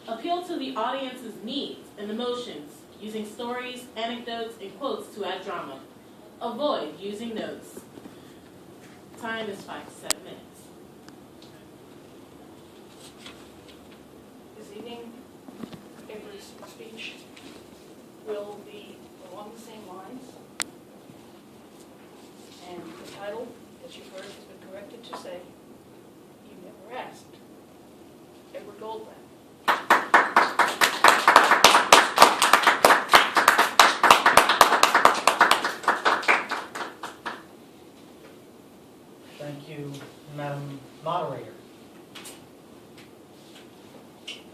Appeal to the audience's needs and emotions using stories, anecdotes, and quotes to add drama. Avoid using notes. Time is 5 to 7 minutes. This evening, Avery's speech will be along the same lines. And the title, as you've heard, has been corrected to say, "You Never Asked." Edward Goldblatt. Thank you, Madam Moderator.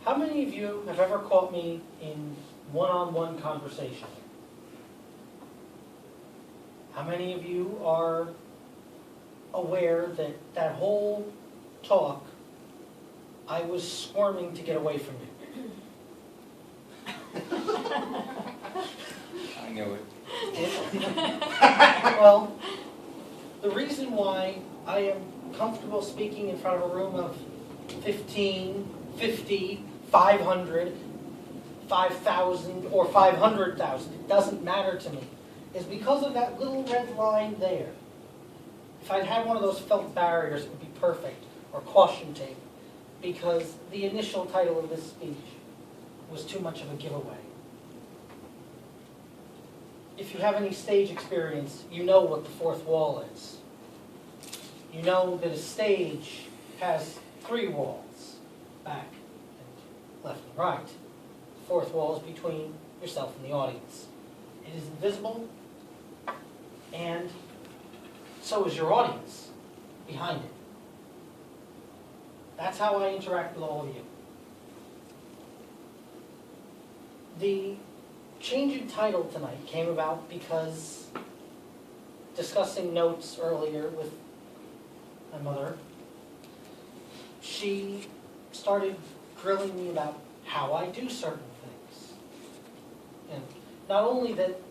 How many of you have ever caught me in one-on-one conversation? How many of you are aware that that whole talk, I was squirming to get away from you? I knew it. Well, the reason why I am comfortable speaking in front of a room of 15, 50, 500, 5,000, or 500,000, it doesn't matter to me, is because of that little red line there. If I'd had one of those felt barriers, it would be perfect, or caution tape, because the initial title of this speech was too much of a giveaway. If you have any stage experience, you know what the fourth wall is. You know that a stage has 3 walls, back, and left and right. The fourth wall is between yourself and the audience. It is invisible, and so is your audience behind it. That's how I interact with all of you. The change in title tonight came about because discussing notes earlier with my mother, she started grilling me about how I do certain things. And not only that,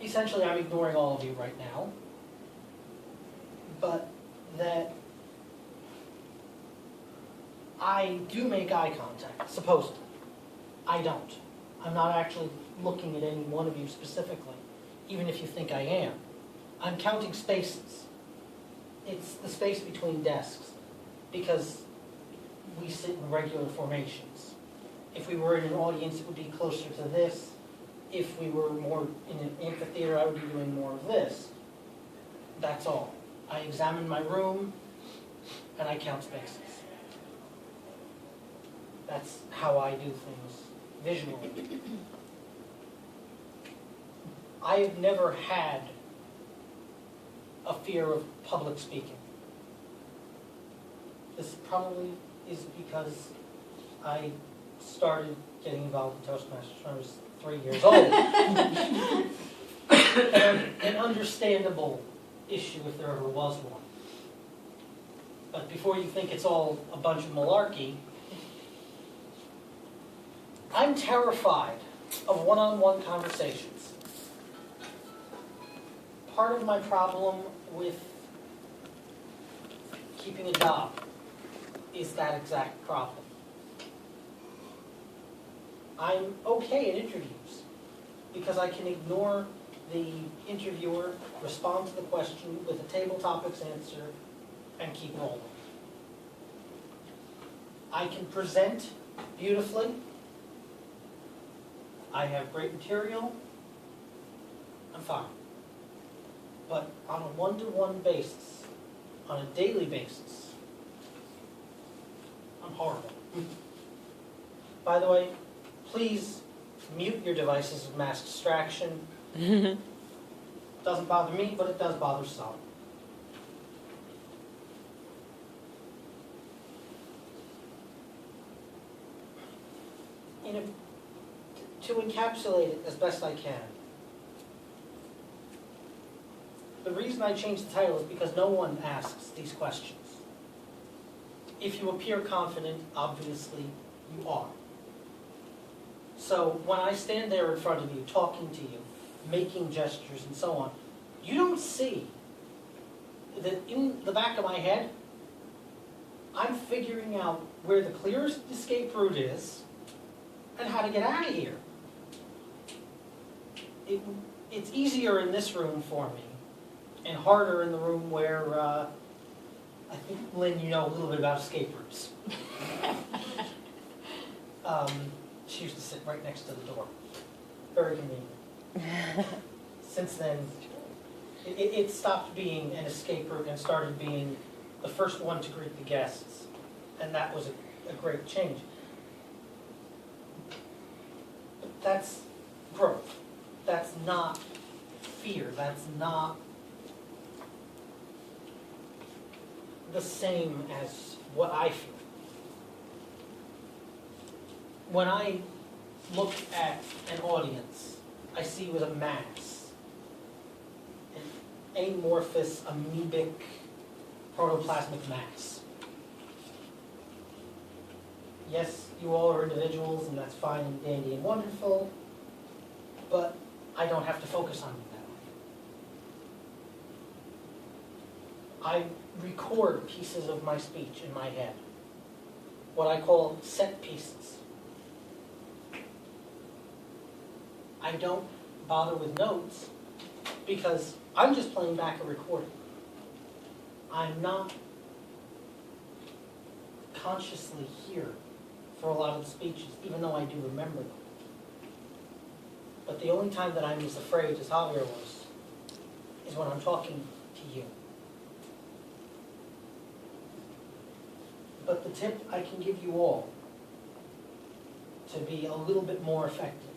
essentially I'm ignoring all of you right now, but that I do make eye contact, supposedly. I don't. I'm not actually looking at any one of you specifically, even if you think I am. I'm counting spaces. It's the space between desks, because we sit in regular formations. If we were in an audience, it would be closer to this. If we were more in an amphitheater, I would be doing more of this. That's all. I examine my room, and I count spaces. That's how I do things visually. I have never had a fear of public speaking. This probably is because I started getting involved in Toastmasters when I was 3 years old. An understandable issue if there ever was one. But before you think it's all a bunch of malarkey, I'm terrified of one-on-one conversations. Part of my problem with keeping a job is that exact problem. I'm okay at interviews because I can ignore the interviewer, respond to the question with a table topics answer, and keep rolling. I can present beautifully. I have great material. I'm fine. But on a one-to-one basis, on a daily basis, I'm horrible. By the way, please mute your devices of mass distraction. Doesn't bother me, but it does bother some. To encapsulate it as best I can, the reason I changed the title is because no one asks these questions. If you appear confident, obviously you are. So when I stand there in front of you, talking to you, making gestures and so on, you don't see that in the back of my head, I'm figuring out where the clearest escape route is and how to get out of here. It's easier in this room for me, and harder in the room where, I think, Lynn, you know a little bit about escape rooms. She used to sit right next to the door. Very convenient. Since then, it stopped being an escape room and started being the first one to greet the guests. And that was a great change. But that's growth. That's not fear. That's not the same as what I feel. When I look at an audience, I see with a mass, an amorphous, amoebic, protoplasmic mass. Yes, you all are individuals, and that's fine and dandy and wonderful, but I don't have to focus on you that way. I record pieces of my speech in my head, what I call set pieces. I don't bother with notes because I'm just playing back a recording. I'm not consciously here for a lot of the speeches, even though I do remember them. But the only time that I'm as afraid as Javier was is when I'm talking to you. But the tip I can give you all to be a little bit more effective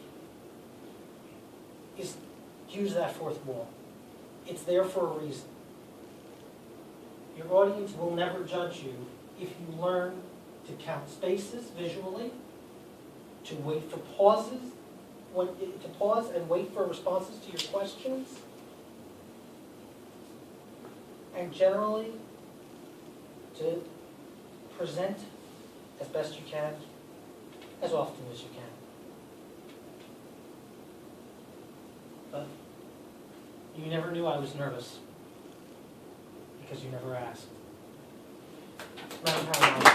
is use that fourth wall. It's there for a reason. Your audience will never judge you if you learn to count spaces visually, to wait for pauses, to pause and wait for responses to your questions, and generally to present as best you can, as often as you can. But you never knew I was nervous because you never asked. Round, pound, round.